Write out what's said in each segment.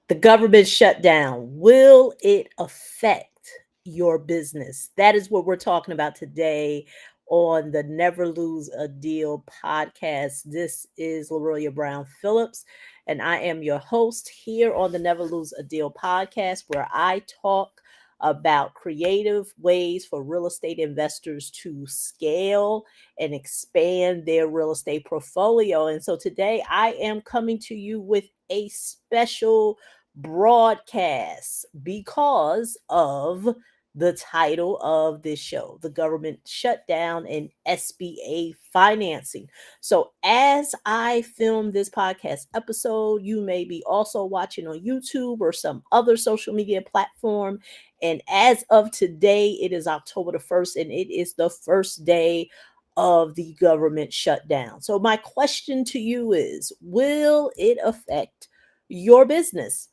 The government shutdown, will it affect your business? That is what we're talking about today on the Never Lose a Deal podcast. This is Laroya Brown-Phillips, and I am your host here on the Never Lose a Deal podcast, where I talk about creative ways for real estate investors to scale and expand their real estate portfolio. And so today I am coming to you with a special broadcast because of the title of this show, the government shutdown and SBA financing. So, as I film this podcast episode, you may be also watching on YouTube or some other social media platform. And as of today, it is October the 1st, and it is the first day of the government shutdown. So, my question to you is, will it affect your business?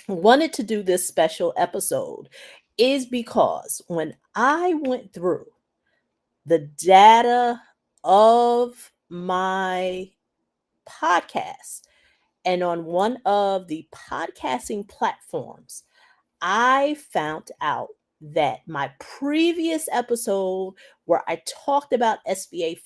Wanted to do this special episode is because when I went through the data of my podcast and on one of the podcasting platforms, I found out that my previous episode where I talked about SBA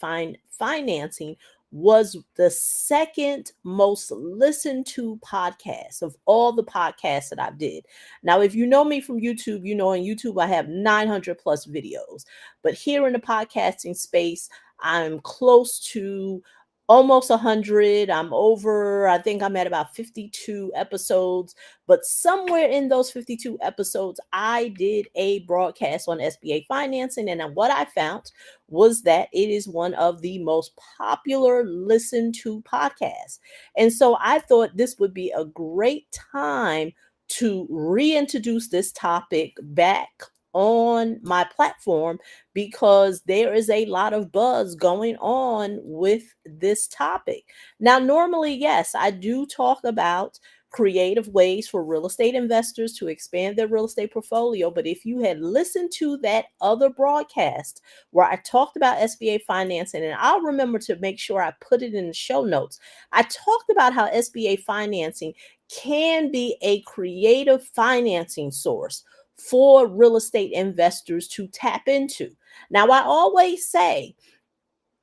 financing was the second most listened to podcast of all the podcasts that I did. Now, if you know me from YouTube, you know on YouTube I have 900 plus videos. But here in the podcasting space, I'm close to almost 100. I'm over, I think I'm at about 52 episodes. But somewhere in those 52 episodes, I did a broadcast on SBA financing. And what I found was that it is one of the most popular listened to podcasts. And so I thought this would be a great time to reintroduce this topic back on my platform because there is a lot of buzz going on with this topic. Now, normally, yes, I do talk about creative ways for real estate investors to expand their real estate portfolio. But if you had listened to that other broadcast where I talked about SBA financing, and I'll remember to make sure I put it in the show notes, I talked about how SBA financing can be a creative financing source for real estate investors to tap into. Now, I always say,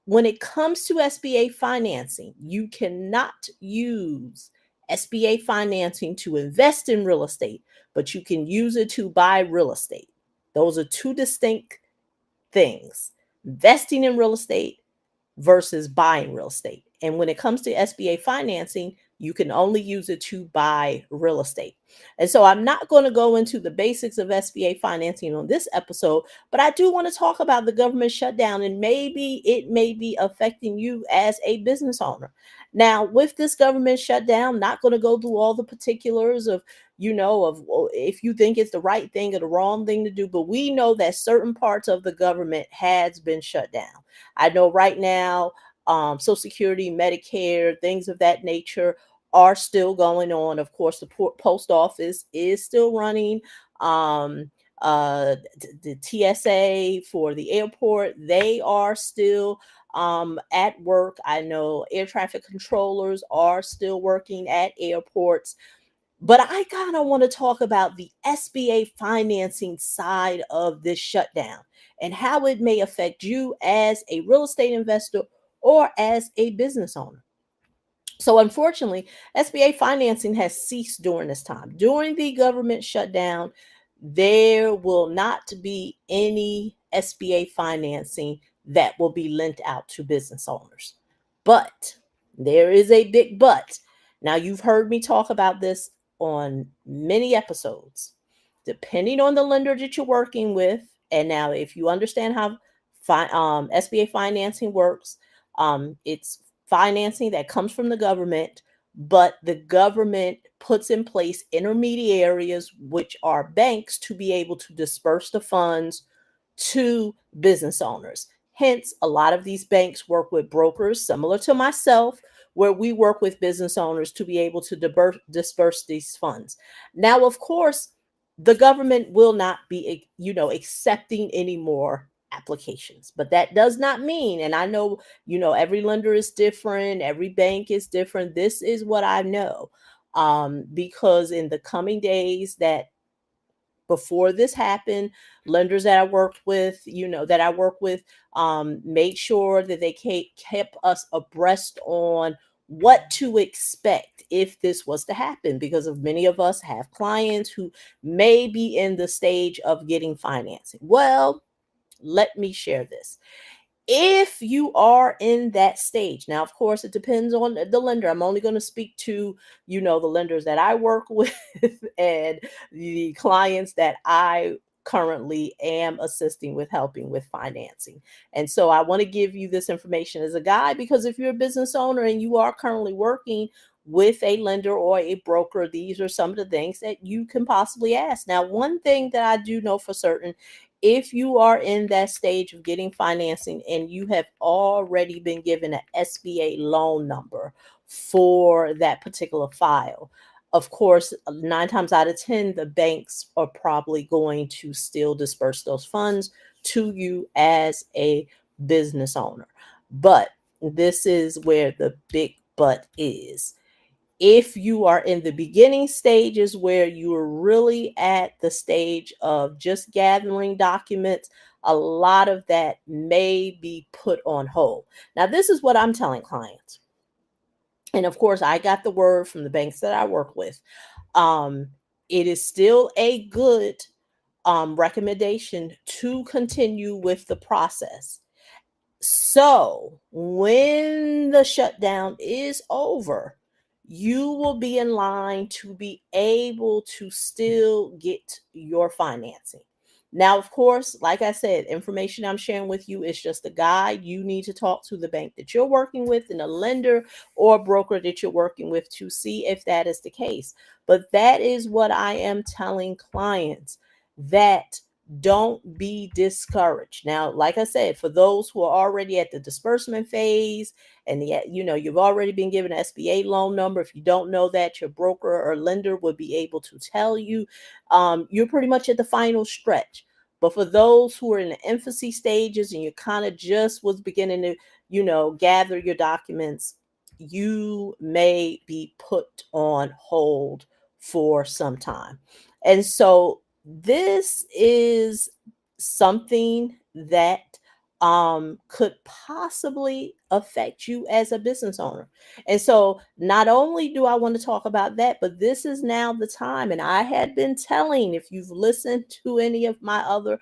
when it comes to SBA financing, you cannot use SBA financing to invest in real estate, but you can use it to buy real estate. Those are two distinct things: investing in real estate versus buying real estate. And when it comes to SBA financing, you can only use it to buy real estate. And so I'm not going to go into the basics of SBA financing on this episode, but I do want to talk about the government shutdown and maybe it may be affecting you as a business owner. Now, with this government shutdown, not going to go through all the particulars of if you think it's the right thing or the wrong thing to do, but we know that certain parts of the government has been shut down. I know right now, Social Security, Medicare, things of that nature are still going on. Of course, the post office is still running. The TSA for the airport, they are still at work. I know air traffic controllers are still working at airports. But I kind of want to talk about the SBA financing side of this shutdown and how it may affect you as a real estate investor or as a business owner. So, unfortunately, SBA financing has ceased during this time. During the government shutdown, there will not be any SBA financing that will be lent out to business owners. But there is a big but. Now, you've heard me talk about this on many episodes. Depending on the lender that you're working with, and now if you understand how SBA financing works, it's financing that comes from the government, but the government puts in place intermediaries, which are banks, to be able to disperse the funds to business owners. Hence, a lot of these banks work with brokers similar to myself, where we work with business owners to be able to disperse these funds. Now, of course, the government will not be, accepting any more applications, but that does not mean, and I know, every lender is different, every bank is different. This is what I know. because in the coming days that before this happened, lenders that I worked with, that I work with, made sure that they kept us abreast on what to expect if this was to happen, because of many of us have clients who may be in the stage of getting financing. Well, let me share this. If you are in that stage, now of course it depends on the lender. I'm only going to speak to the lenders that I work with and the clients that I currently am assisting with, helping with financing. And so I want to give you this information as a guide, because if you're a business owner and you are currently working with a lender or a broker, these are some of the things that you can possibly ask. Now, one thing that I do know for certain, if you are in that stage of getting financing and you have already been given an SBA loan number for that particular file, of course, 9 times out of 10, the banks are probably going to still disperse those funds to you as a business owner. But this is where the big but is. If you are in the beginning stages where you are really at the stage of just gathering documents, a lot of that may be put on hold. Now, this is what I'm telling clients. And of course, I got the word from the banks that I work with. Um, it is still a good recommendation to continue with the process. So when the shutdown is over, you will be in line to be able to still get your financing. Now, of course, like I said, information I'm sharing with you is just a guide. You need to talk to the bank that you're working with and a lender or broker that you're working with to see if that is the case. But that is what I am telling clients, that don't be discouraged. Now, like I said, for those who are already at the disbursement phase and you've already been given an SBA loan number, if you don't know that, your broker or lender would be able to tell you. You're pretty much at the final stretch. But for those who are in the infancy stages and you kind of just was beginning to, gather your documents, you may be put on hold for some time. And so this is something that could possibly affect you as a business owner. And so not only do I want to talk about that, but this is now the time. And I had been telling, if you've listened to any of my other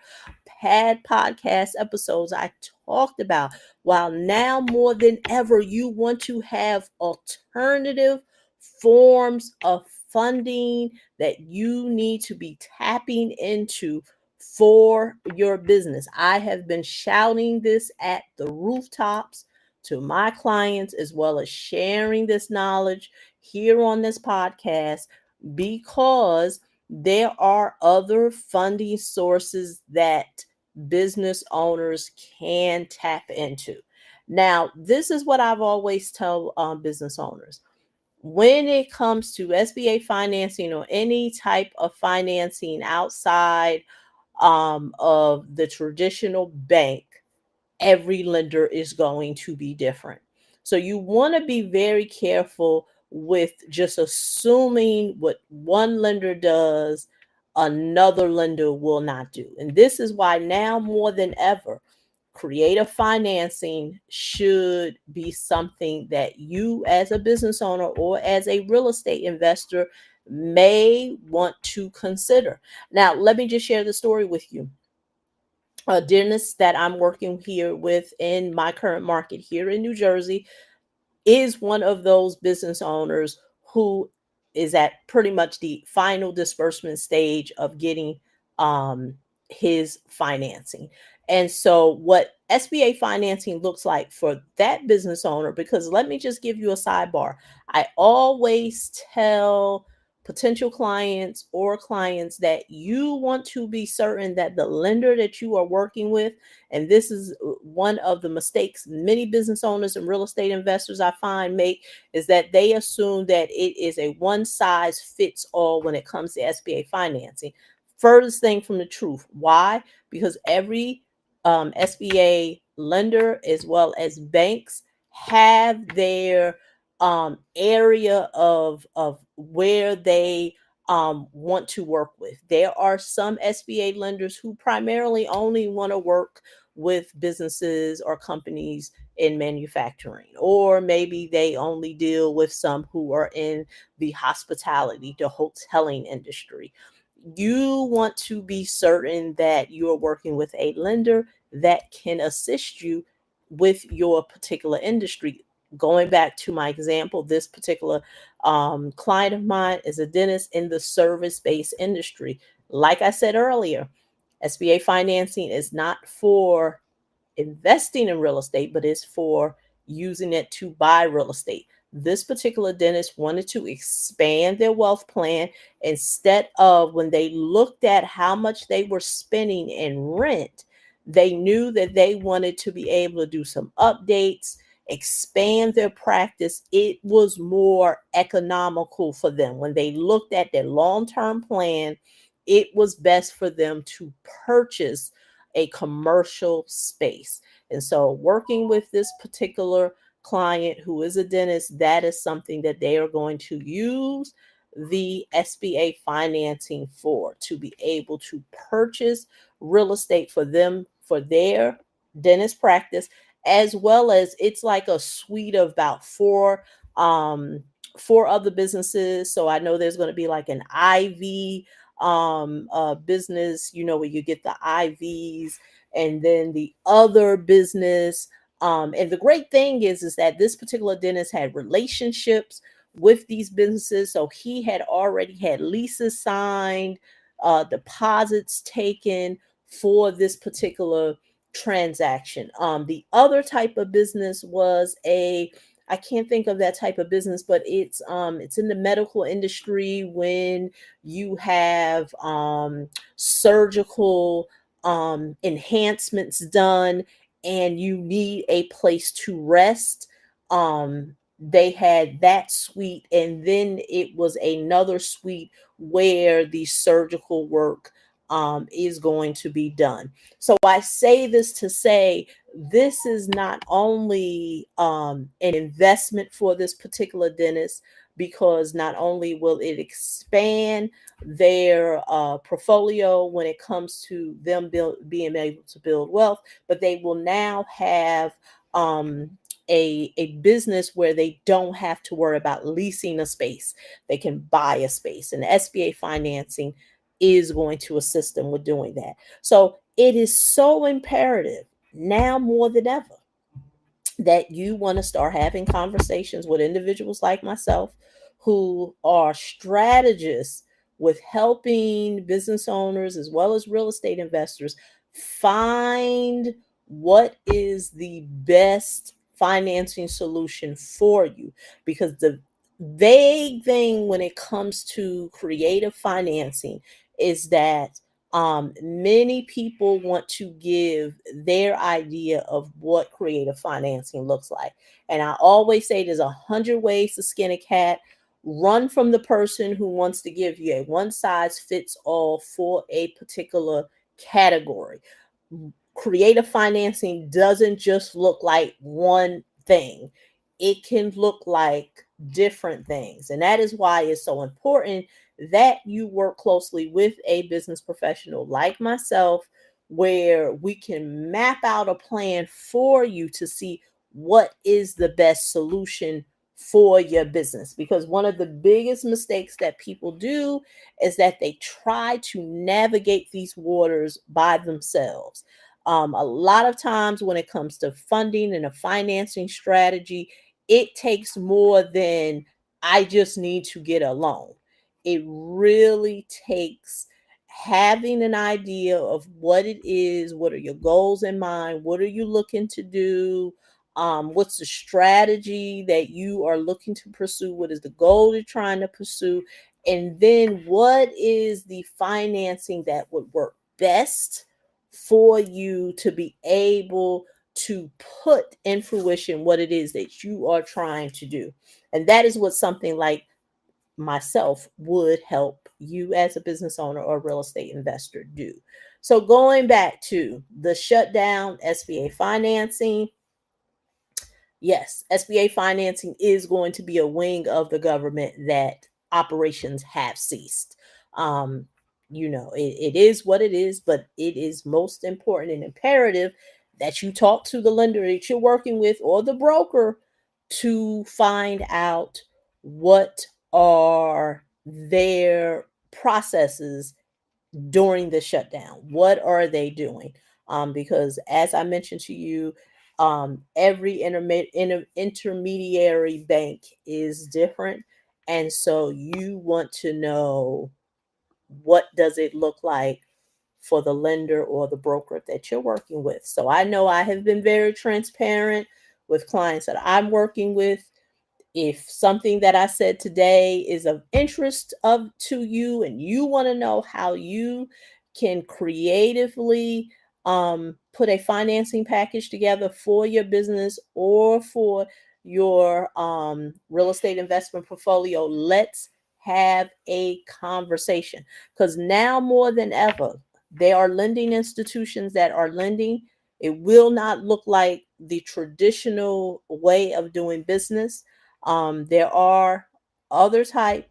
pad podcast episodes, I talked about, while now more than ever you want to have alternative forms of funding that you need to be tapping into for your business. I have been shouting this at the rooftops to my clients, as well as sharing this knowledge here on this podcast, because there are other funding sources that business owners can tap into. Now, this is what I've always tell business owners. When it comes to SBA financing or any type of financing outside of the traditional bank, every lender is going to be different. So you want to be very careful with just assuming what one lender does, another lender will not do. And this is why now more than ever, creative financing should be something that you as a business owner or as a real estate investor may want to consider. Now, let me just share the story with you. A dentist that I'm working here with in my current market here in New Jersey is one of those business owners who is at pretty much the final disbursement stage of getting um, his financing. And so, what SBA financing looks like for that business owner, because let me just give you a sidebar. I always tell potential clients or clients that you want to be certain that the lender that you are working with, and this is one of the mistakes many business owners and real estate investors I find make, is that they assume that it is a one size fits all when it comes to SBA financing. Furthest thing from the truth. Why? Because every SBA lender as well as banks have their area of where they want to work with. There are some SBA lenders who primarily only want to work with businesses or companies in manufacturing, or maybe they only deal with some who are in the hospitality, the hoteling industry. You want to be certain that you are working with a lender that can assist you with your particular industry. Going back to my example, this particular client of mine is a dentist in the service based industry. Like I said earlier, SBA financing is not for investing in real estate, but it's for using it to buy real estate. This particular dentist wanted to expand their wealth plan. Instead of, when they looked at how much they were spending in rent, they knew that they wanted to be able to do some updates, expand their practice. It was more economical for them. When they looked at their long term plan, it was best for them to purchase a commercial space. And so, working with this particular client who is a dentist, that is something that they are going to use the SBA financing for, to be able to purchase real estate for them, for their dentist practice, as well as it's like a suite of about um four other businesses. So I know there's going to be like an IV business, where you get the IVs, and then the other business. And the great thing is that this particular dentist had relationships with these businesses, so he had already had leases signed, deposits taken for this particular transaction. The other type of business was I can't think of that type of business, but it's in the medical industry. When you have surgical enhancements done and you need a place to rest, they had that suite, and then it was another suite where the surgical work is going to be done. So I say this to say, this is not only an investment for this particular dentist, because not only will it expand their portfolio when it comes to them being able to build wealth, but they will now have um, a business where they don't have to worry about leasing a space. They can buy a space, and the SBA financing is going to assist them with doing that. So it is so imperative now more than ever that you want to start having conversations with individuals like myself who are strategists with helping business owners as well as real estate investors find what is the best financing solution for you. Because the vague thing when it comes to creative financing is that many people want to give their idea of what creative financing looks like. And I always say there's 100 ways to skin a cat. Run from the person who wants to give you a one size fits all for a particular category. Creative financing doesn't just look like one thing, it can look like different things. And that is why it's so important that you work closely with a business professional like myself, where we can map out a plan for you to see what is the best solution for your business. Because one of the biggest mistakes that people do is that they try to navigate these waters by themselves. A lot of times, when it comes to funding and a financing strategy, it takes more than I just need to get a loan. It really takes having an idea of what it is, what are your goals in mind, what are you looking to do, what's the strategy that you are looking to pursue, what is the goal you're trying to pursue, and then what is the financing that would work best for you to be able to put in fruition what it is that you are trying to do. And that is what something like myself would help you as a business owner or real estate investor do. So going back to the shutdown SBA financing, Yes, SBA financing is going to be a wing of the government that operations have ceased. Um, it is what it is, but it is most important and imperative that you talk to the lender that you're working with or the broker to find out what are their processes during the shutdown. What are they doing? Because as I mentioned to you, every intermediary bank is different, and so you want to know what does it look like for the lender or the broker that you're working with. So I know I have been very transparent with clients that I'm working with. If something that I said today is of interest of to you and you want to know how you can creatively put a financing package together for your business or for your real estate investment portfolio, let's have a conversation, because now more than ever there are lending institutions that are lending. It will not look like the traditional way of doing business. There are other type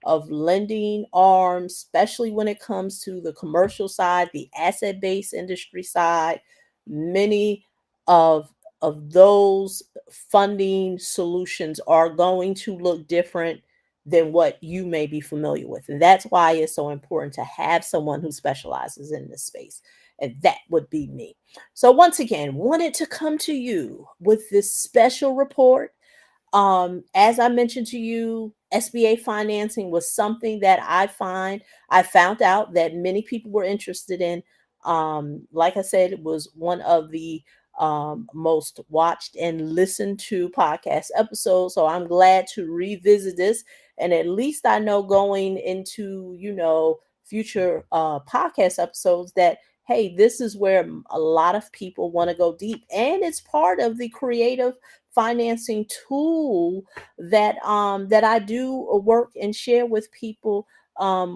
of lending arms, especially when it comes to the commercial side, the asset-based industry side. Many of those funding solutions are going to look different than what you may be familiar with. And that's why it's so important to have someone who specializes in this space. And that would be me. So once again, wanted to come to you with this special report. As I mentioned to you, SBA financing was something that I found out that many people were interested in. Like I said, it was one of the most watched and listened to podcast episodes. So I'm glad to revisit this. And at least I know going into, future podcast episodes that, hey, this is where a lot of people want to go deep. And it's part of the creative financing tool that I do work and share with people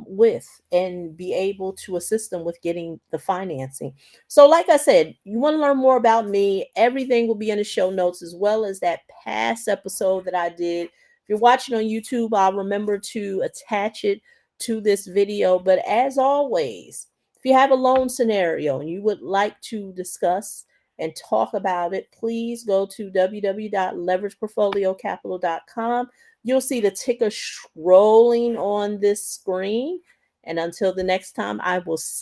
with and be able to assist them with getting the financing. So like I said, you want to learn more about me, everything will be in the show notes as well as that past episode that I did. If you're watching on YouTube, I'll remember to attach it to this video. But as always, if you have a loan scenario and you would like to discuss and talk about it, please go to www.leverageportfoliocapital.com. You'll see the ticker scrolling on this screen. And until the next time, I will see